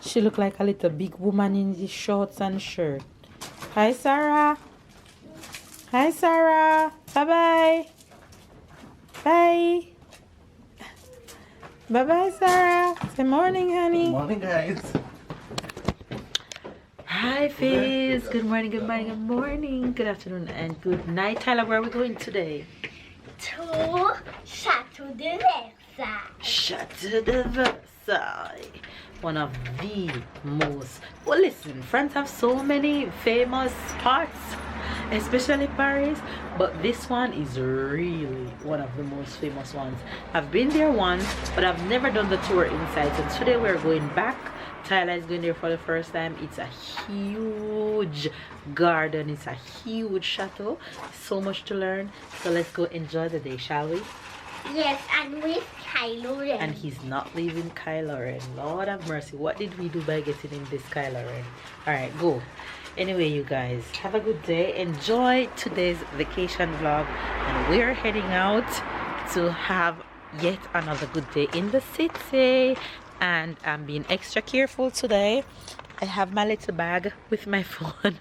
She looked like a little big woman in the shorts and shirt. Hi, Sarah. Hi, Sarah. Bye-bye. Bye. Bye-bye, Sarah. Say morning, honey. Good morning, guys. Hi, Fizz. Good morning, good morning, good morning. Good afternoon and good night. Tyler, where are we going today? To Chateau De Versailles. Chateau De Versailles. One of the most... Well, listen, France have so many famous spots, especially Paris, but this one is really one of the most famous ones. I've been there once, but I've never done the tour inside, so today we're going back. Tyler is going there for the first time. It's a huge garden, it's a huge chateau, so much to learn. So let's go enjoy the day, shall we? Yes, and with Kylo Ren. And he's not leaving Kylo Ren. Lord have mercy, what did we do by getting in this Kylo Ren? Alright, go. Anyway, you guys, have a good day. Enjoy today's vacation vlog, and we're heading out to have yet another good day in the city. And I'm being extra careful today. I have my little bag with my phone.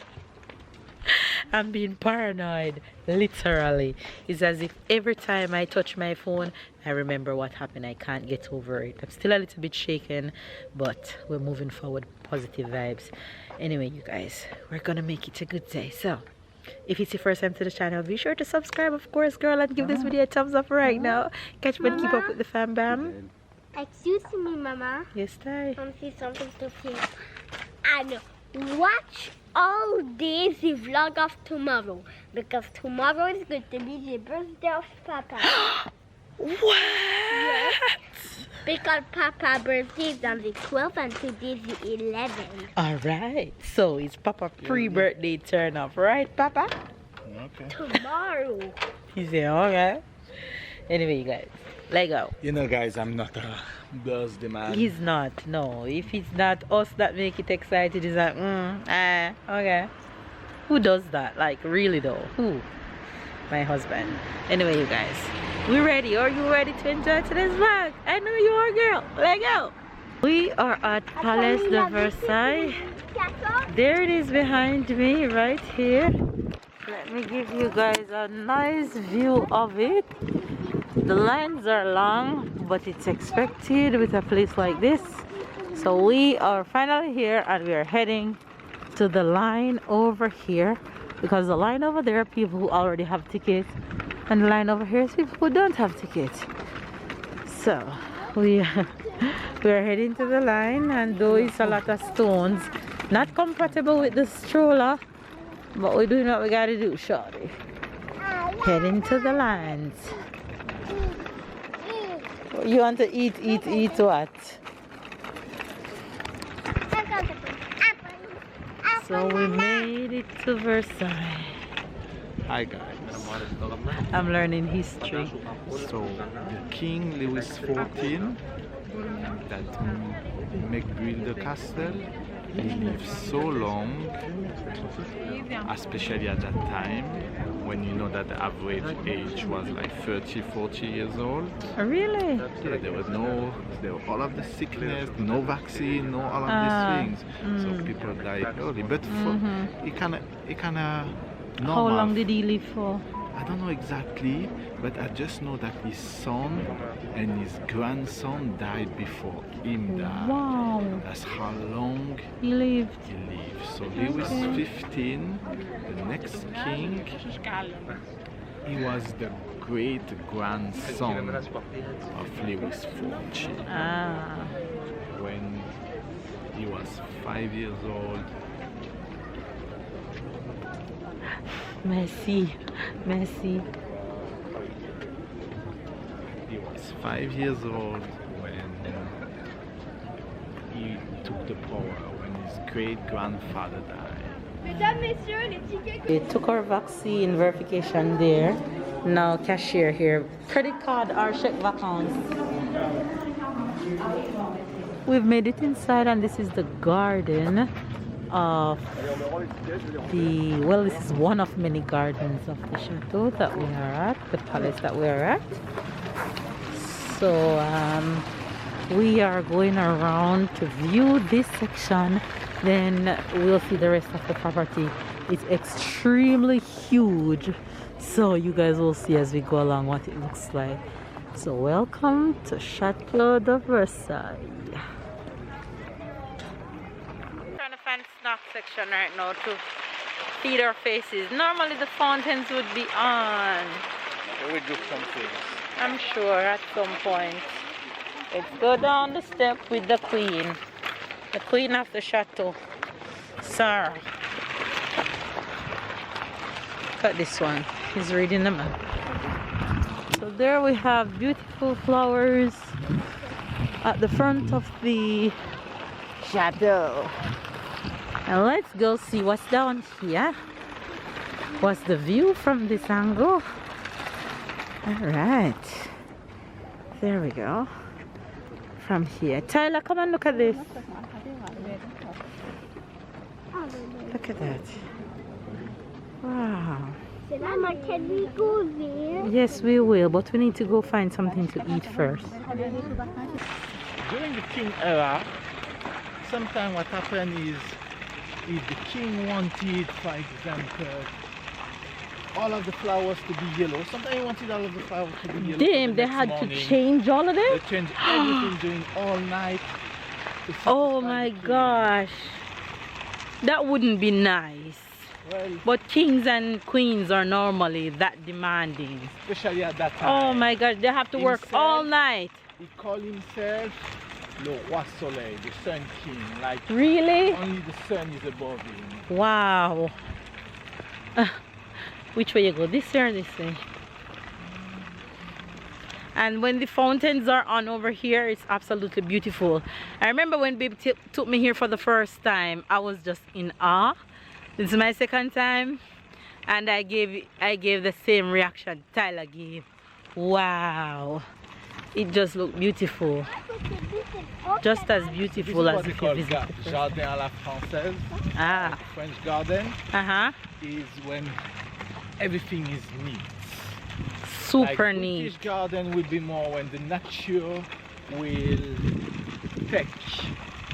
I'm being paranoid, literally. It's as if every time I touch my phone, I remember what happened. I can't get over it. I'm still a little bit shaken, but we're moving forward, positive vibes. Anyway, you guys, we're gonna make it a good day. So if it's your first time to the channel, be sure to subscribe, of course, girl, and give this video a thumbs up right now. Catch me and keep up with the fam bam. Excuse me, Mama. Yes, Ty. I want to see something to see. And watch all days the vlog of tomorrow, because tomorrow is going to be the birthday of Papa. What? Yes, because Papa's birthday is on the 12th and today is the 11th. Alright, so it's Papa pre-birthday turn up, right, Papa? Okay. Tomorrow. He said, okay. Anyway, you guys, let go. You know, guys, I'm not a birthday man. He's not, no. If it's not us that make it excited, it's like, okay. Who does that? Like, really though? Who? My husband. Anyway, you guys, we ready? Are you ready to enjoy today's vlog? I know you are, girl. Let go. We are at Palais de Versailles. There it is behind me, right here. Let me give you guys a nice view of it. The lines are long, but it's expected with a place like this. So we are finally here, and we are heading to the line over here, because the line over there are people who already have tickets, and the line over here is people who don't have tickets. So we are heading to the line, and though it's a lot of stones, not compatible with the stroller, but we're doing what we gotta do, shorty. Heading to the lines. You want to eat what? So we made it to Versailles. Hi, guys. I'm learning history. So, the King Louis XIV that make build the castle, he lived so long, especially at that time, when you know that the average age was like 30-40 years old. Really? Yeah, there were all of the sickness, no vaccine, no all of these things. So people died early. But it kind of normal. How long did he live for? I don't know exactly, but I just know that his son and his grandson died before him died. Wow. That's how long He lived. he lived. So Louis XV, the next king, he was the great grandson of Louis XIV. Ah. When he was 5 years old, Merci. he was 5 years old when he took the power, when his great grandfather died. They took our vaccine verification there. Now cashier here. Credit card or check vacances. We've made it inside, and this is the garden of this is one of many gardens of the chateau that we are at, the palace that we are at. So we are going around to view this section, then we'll see the rest of the property. It's extremely huge, so you guys will see as we go along what it looks like. So welcome to Chateau De Versailles. Trying to find snack section right now to feed our faces. Normally the fountains would be on. We do something. I'm sure at some point. Let's go down the step with the queen. The queen of the chateau. Sarah. Look at this one. He's reading the map. So there we have beautiful flowers at the front of the chateau. And let's go see what's down here. What's the view from this angle? Alright. There we go. From here. Tyler, come and look at this. Look at that. Wow. Mama, can we go there? Yes, we will, but we need to go find something to eat first. During the king era, sometimes what happened is if the king wanted, for example, all of the flowers to be yellow, sometimes he wanted all of the flowers to be yellow. Damn, they had to change all of They this? changed everything during all night. to Oh satisfy my the king. gosh. That wouldn't be nice. Well, But kings and queens are normally that demanding. especially at that time. Oh my gosh, they have to work Himself. all night. He called himself Le Roi Soleil, the Sun King. Like Really? only the sun is above him. Wow. Which way you go? This way or this way? And when the fountains are on over here, it's absolutely beautiful. I remember when Babe took me here for the first time, I was just in awe. This is my second time, and I gave the same reaction Tyler gave. Wow. It just looked beautiful. Just as This is beautiful what as they if you call visited the first. Jardin à la Française. Ah. Like French garden Uh-huh. is when everything is neat. Super Like neat. British garden will be more when the nature will take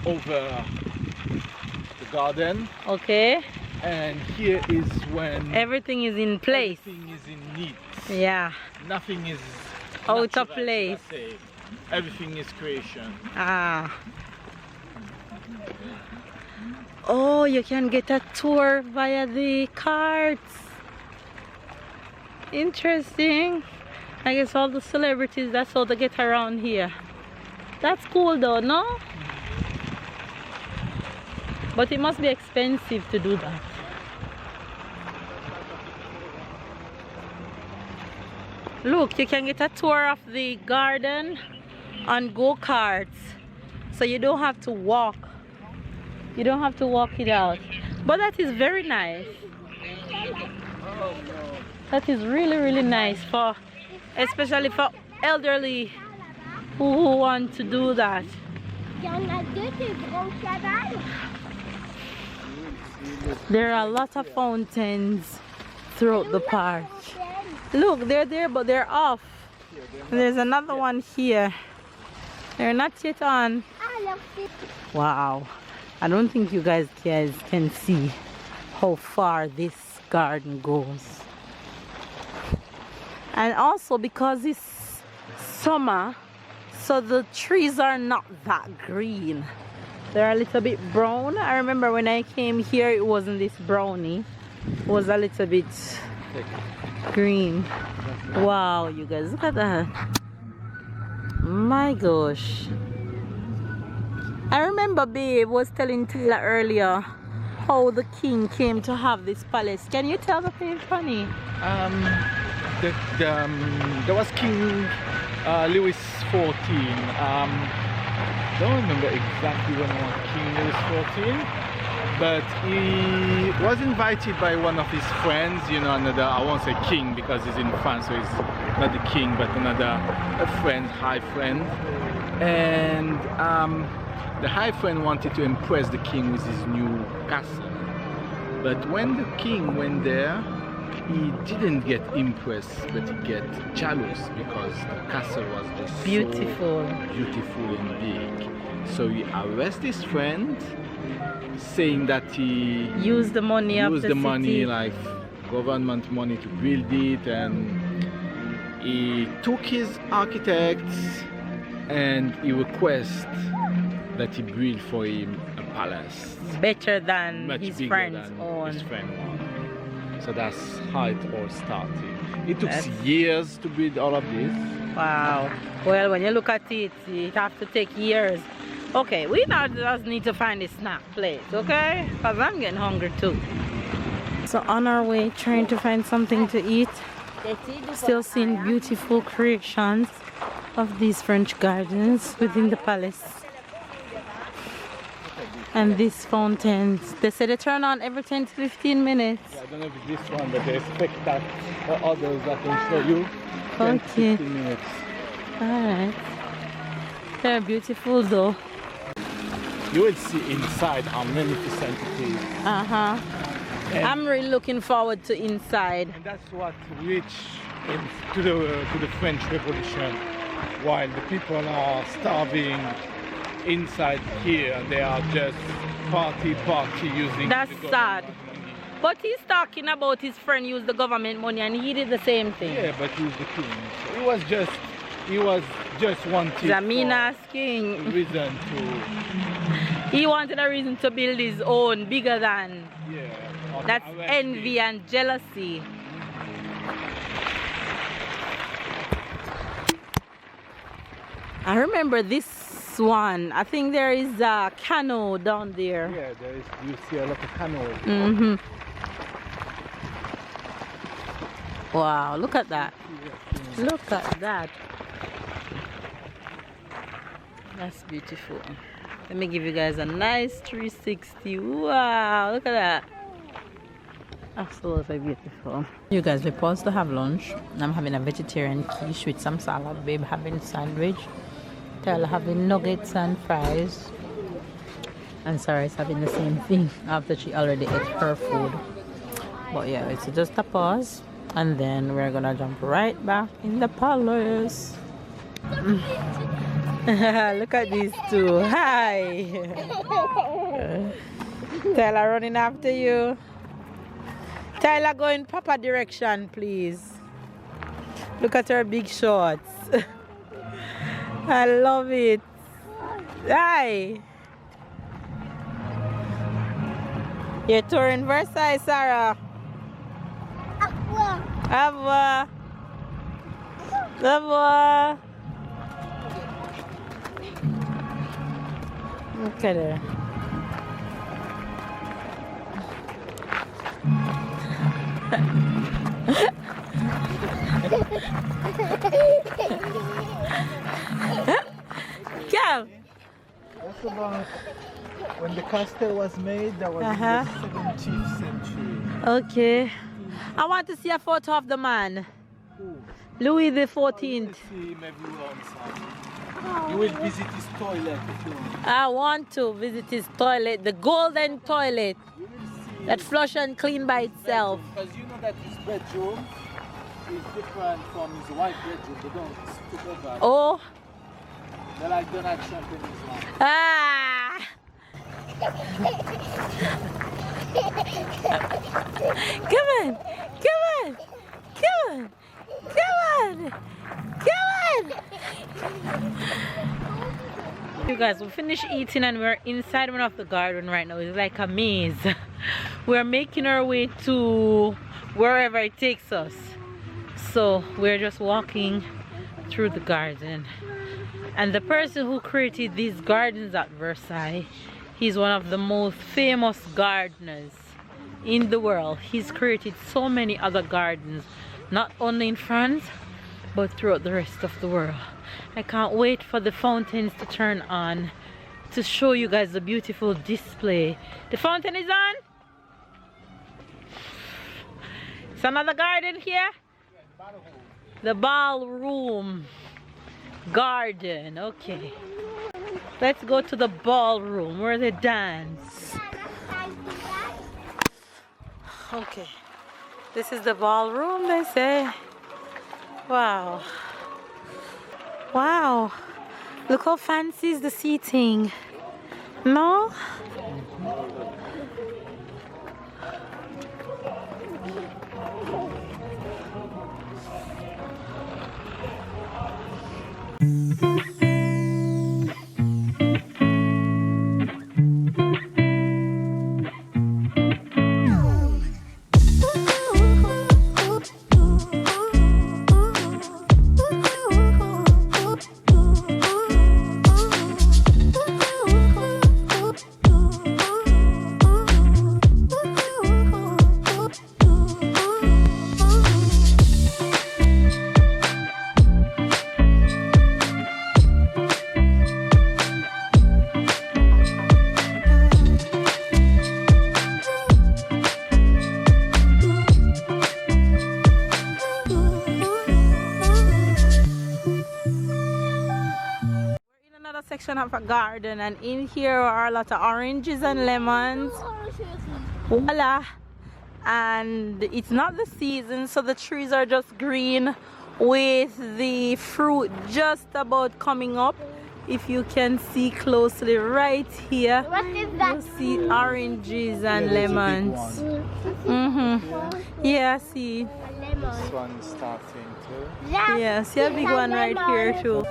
over the garden, Okay. and here is when Everything is in place. everything is in neat. Yeah. Nothing is Out of natural, should I place. say. Everything is creation. Ah. Oh, you can get a tour via the carts. Interesting. I guess all the celebrities, that's how they get around here. That's cool though, no? But it must be expensive to do that. Look, you can get a tour of the garden on go-karts. So you don't have to walk. You don't have to walk it out. But that is very nice. That is really, really nice for, especially for elderly who want to do that. Il y en a deux des gros cheval. There are a lot of fountains throughout the park. Look, they're there, but they're off. There's another one here. They're not yet on. Alors, c'est Wow. I don't think you guys can see how far this garden goes. And also because it's summer, so the trees are not that green. They're a little bit brown. I remember when I came here, it wasn't this browny. It was a little bit green. Wow, you guys, look at that. My gosh. I remember Babe was telling Taylor earlier how the king came to have this palace. Can you tell the Babe, honey? There was King Louis XIV. Don't remember exactly when was King Louis XIV, but he was invited by one of his friends, you know, another, I won't say king because he's in France, so he's not the king, but a friend, high friend. And the high friend wanted to impress the king with his new castle. But when the king went there, he didn't get impressed, but he get jealous because the castle was just Beautiful. so beautiful and big. So he arrested his friend, saying that he Use the money of used the the money, city. like government money, to build it, and he took his architects and he requested that he build for him a palace Better than much his bigger friend's than own. his friend one. So that's how it all started. It took That's- years to build all of this. Wow. Well, when you look at it, it have to take years. Okay, we now just need to find a snack place, okay? Because I'm getting hungry too. So on our way, trying to find something to eat. Still seeing beautiful creations of these French gardens within the palace. And these fountains, they say they turn on every 10 to 15 minutes. Yeah, I don't know if it's this one, but they expect that or others I can show you. 10 to Okay. 15 minutes. Alright. They're beautiful though. You will see inside how magnificent it is. Uh-huh. And, I'm really looking forward to inside. and that's what reached to the French Revolution. While the people are starving inside here, they are just party using That's the sad. government money. But he's talking about his friend used the government money and he did the same thing. Yeah, but he's the king. So he was just wanting He's a mean for ass a king. reason to, He wanted a reason to build his own bigger than. yeah. on That's arrest envy him. and jealousy. I remember this one. I think there is a canoe down there. Yeah, you see a lot of canoes. Mm-hmm. Wow, look at that. Look at that. That's beautiful. Let me give you guys a nice 360. Wow, look at that. Absolutely beautiful. You guys, we paused to have lunch. I'm having a vegetarian quiche with some salad. Babe having sandwich. Tyler having nuggets and fries. And Sarah's having the same thing after she already ate her food. But yeah, it's just a pause. And then we're gonna jump right back in the palace. Look at these two. Hi. Tyler running after you. Tyler, go in proper direction, please. Look at her big shorts. I love it. Hi. You're touring Versailles, Sarah. Au revoir. Au revoir. Look at her. Go. That's about when the castle was made. That was in the 17th century. Okay. I want to see a photo of the man. Ooh. Louis the You 14th. will see him everywhere inside. You will visit his toilet if you want. I want to visit his toilet, the golden toilet You will see that flush and clean by itself. because you know that his bedroom is different from his white bedroom. They don't stick over. Oh, They're like Donald Trump in his life. ah! Come on, come on, come on, come on, come on. You guys, we finished eating and we're inside one of the garden right now. It's like a maze. We're making our way to wherever it takes us. So we're just walking through the garden. And the person who created these gardens at Versailles, he's one of the most famous gardeners in the world. He's created so many other gardens, not only in France, but throughout the rest of the world. I can't wait for the fountains to turn on to show you guys the beautiful display. The fountain is on. It's another garden here. The ballroom garden. Okay, let's go to the ballroom where they dance. Okay, This is the ballroom, they say. Wow. Wow. Look how fancy is the seating. No? Section of a garden, and in here are a lot of oranges and lemons. Voila. And it's not the season, so the trees are just green with the fruit just about coming up. If you can see closely right here, What is that? you see oranges and lemons. Yeah, see. This one is starting too. Yeah, see a big one right here too.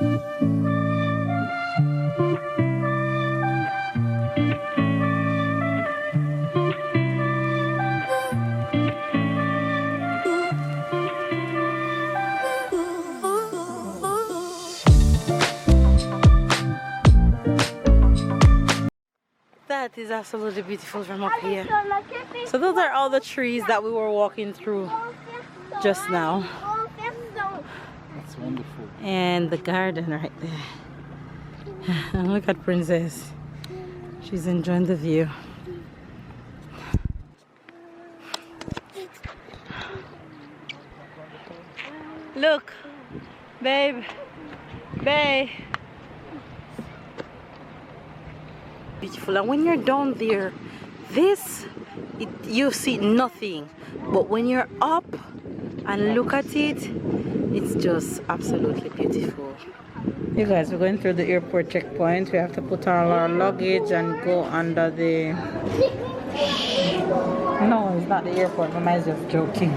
That is absolutely beautiful from up here. So those are all the trees that we were walking through just now. That's wonderful. And the garden right there. Look at Princess. She's enjoying the view. Look, babe, babe. Beautiful. And when you're down there, you see nothing, but when you're up and look at it, it's just absolutely beautiful. You guys, we're going through the airport checkpoint. We have to put all our luggage and go under the... No, it's not the airport. Mama is just joking.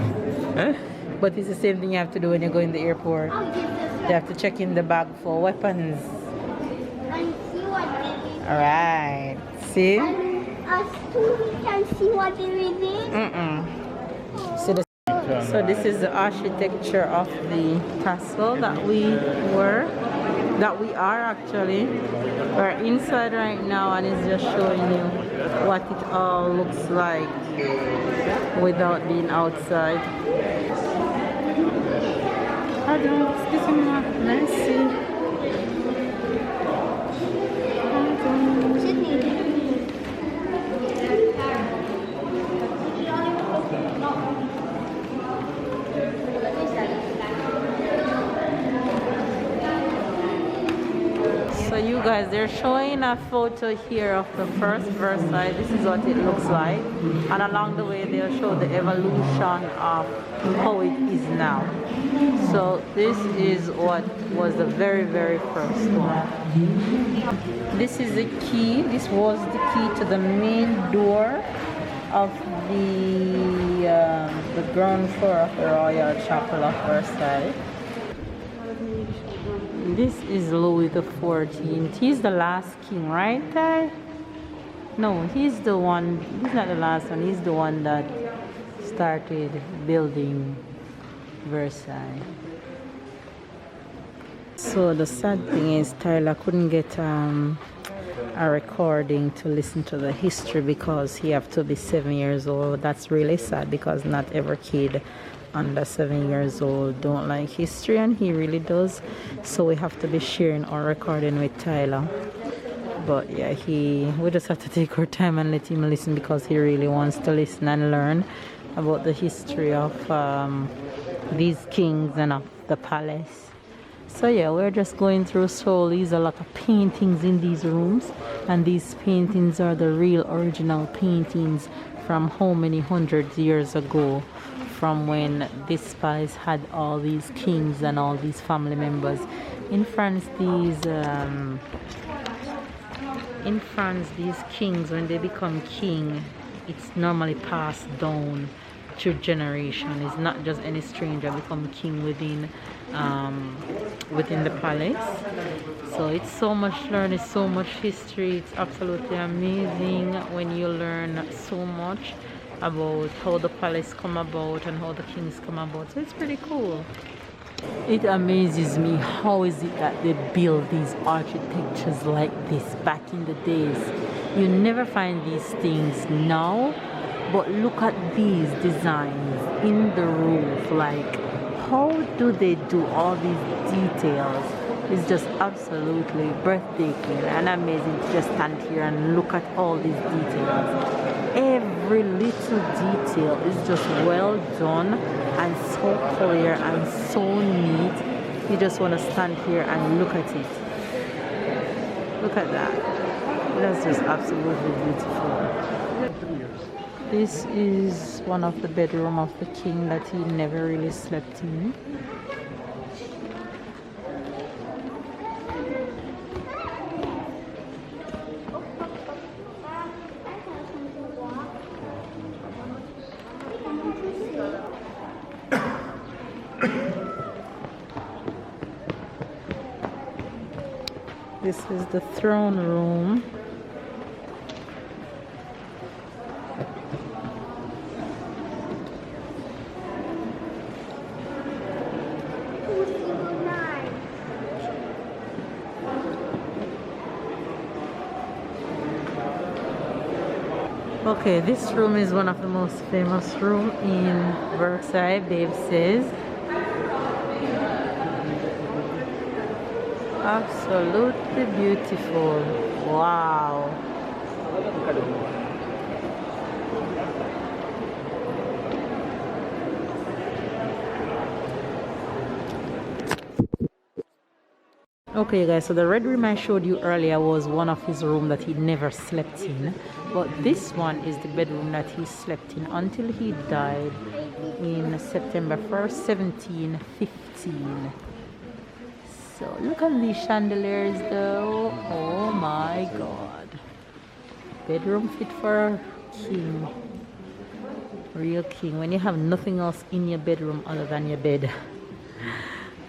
Eh? But it's the same thing you have to do when you go in the airport. You have to check in the bag for weapons. Alright, see? Us too, we can see what there is in. So this is the architecture of the castle that we are actually. We're inside right now, and it's just showing you what it all looks like without being outside. Pardon, excusez-moi, merci. So you guys, they're showing a photo here of the first Versailles. This is what it looks like, and along the way they'll show the evolution of how it is now. So this is what was the very first one. This is the key. This was the key to the main door of the ground floor of the Royal Chapel of Versailles. This is Louis XIV. He's the last king, right there? No, he's the one. He's not the last one. He's the one that started building Versailles. So the sad thing is Tyler couldn't get a recording to listen to the history because he have to be 7 years old. That's really sad because not every kid under 7 years old don't like history, and he really does. So we have to be sharing our recording with Tyler. But yeah, we just have to take our time and let him listen because he really wants to listen and learn about the history of these kings and of the palace. So yeah, we're just going through slowly. There's a lot of paintings in these rooms, and these paintings are the real original paintings from how many hundreds years ago, from when this place had all these kings and all these family members. In France, these kings, when they become king, it's normally passed down through generation. It's not just any stranger become king within the palace. So it's so much learning, so much history. It's absolutely amazing when you learn so much about how the palace come about and how the kings come about. So it's pretty cool. It amazes me, how is it that they build these architectures like this back in the days? You never find these things now, but look at these designs in the roof. Like, how do they do all these details? It's just absolutely breathtaking and amazing to just stand here and look at all these details. Every little detail is just well done and so clear and so neat. You just want to stand here and look at it. Look at that. That's just absolutely beautiful. This is one of the bedroom of the king that he never really slept in. This is the throne room. Okay, this room is one of the most famous rooms in Versailles, Dave says. Absolutely beautiful. Wow. Okay guys, so the red room I showed you earlier was one of his rooms that he never slept in, but this one is the bedroom that he slept in until he died in September 1st, 1715. So look at these chandeliers though. Oh my god. Bedroom fit for a king. Real king. When you have nothing else in your bedroom other than your bed.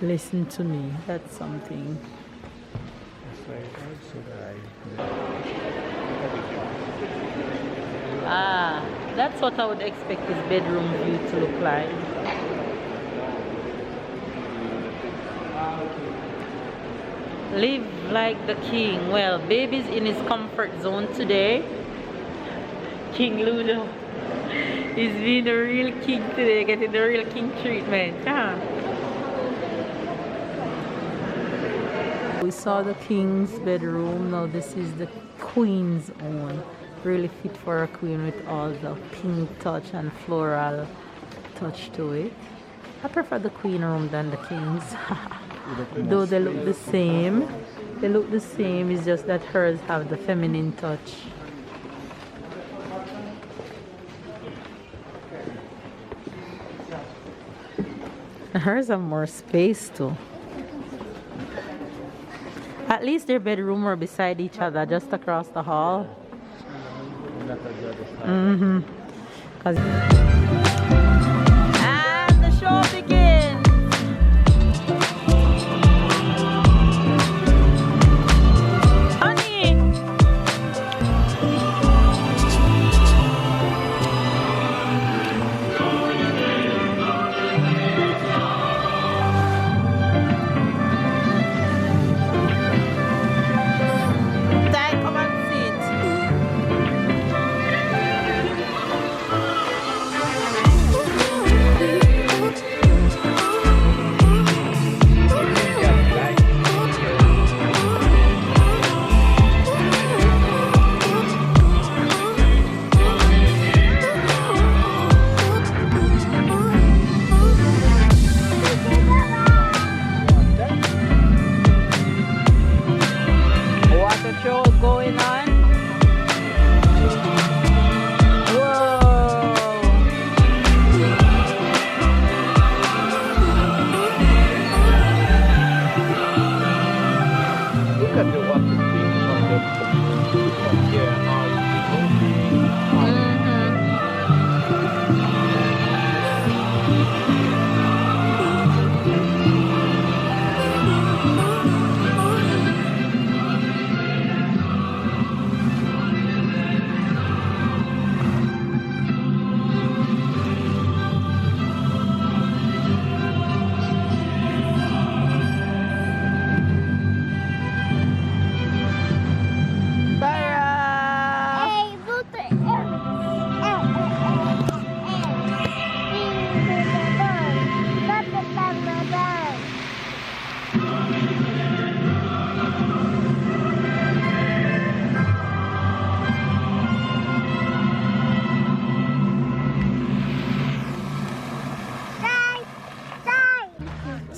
Listen to me. That's something. Ah, that's what I would expect his bedroom view to look like. Live like the king. Well, baby's in his comfort zone today. King Ludo is being the real king today, getting the real king treatment. Huh? We saw the king's bedroom. Now this is the queen's own. Really fit for a queen with all the pink touch and floral touch to it. I prefer the queen room than the king's. Though they look the same. They look the same, it's just that hers have the feminine touch. Hers have more space too. At least their bedroom were beside each other, just across the hall. And the show begins.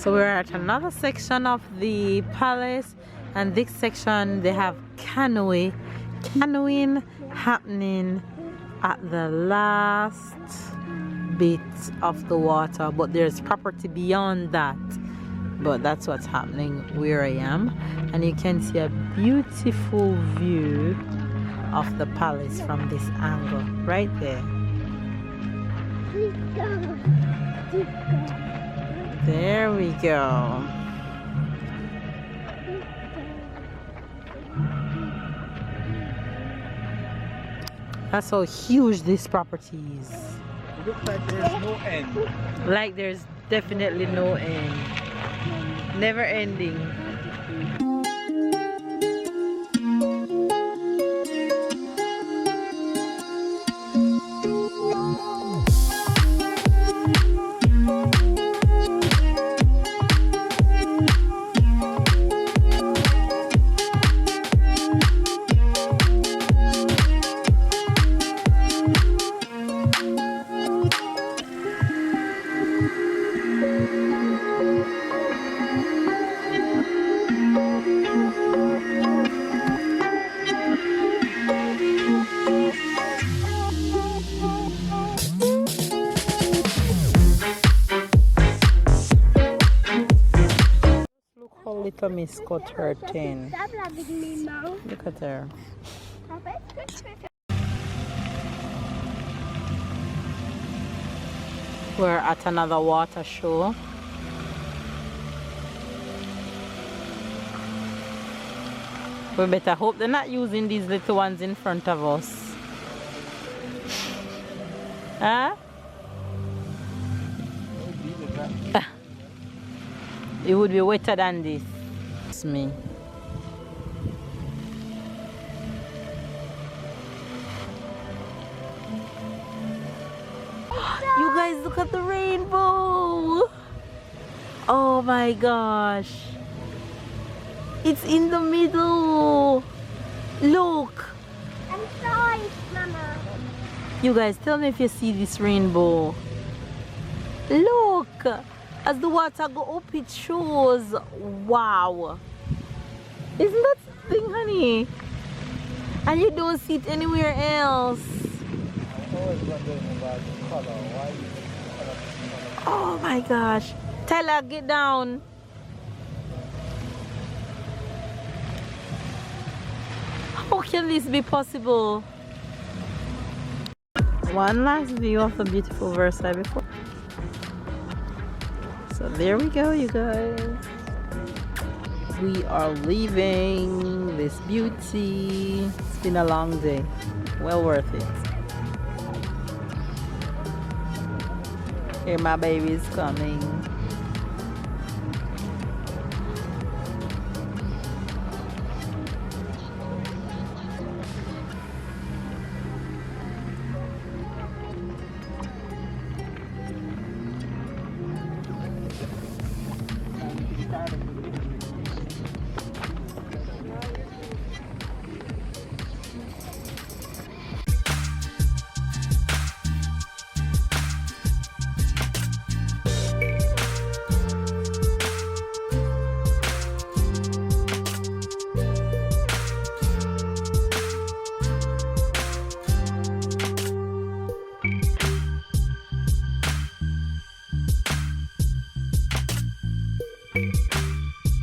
So we're at another section of the palace, and this section they have canoeing happening at the last bit of the water, but there's property beyond that. But that's what's happening where I am, and you can see a beautiful view of the palace from this angle right there. There we go. That's how huge this property is. It looks like there's no end. Like there's definitely no end. Never ending. Little Miss cut her thing. Stop loving me, Mom. Look at her. We're at another water show. We better hope they're not using these little ones in front of us. Huh? It would be wetter than this. It's me. You guys, look at the rainbow. Oh my gosh. It's in the middle. Look. I'm sorry, Mama. You guys, tell me if you see this rainbow. Look. As the water go up, it shows. Wow. Isn't that something, honey? And you don't see it anywhere else. Oh my gosh. Tyler, get down. How can this be possible? One last view of the beautiful Versailles before. So there we go, you guys. We are leaving this beauty. It's been a long day. Well worth it. Here my baby is coming.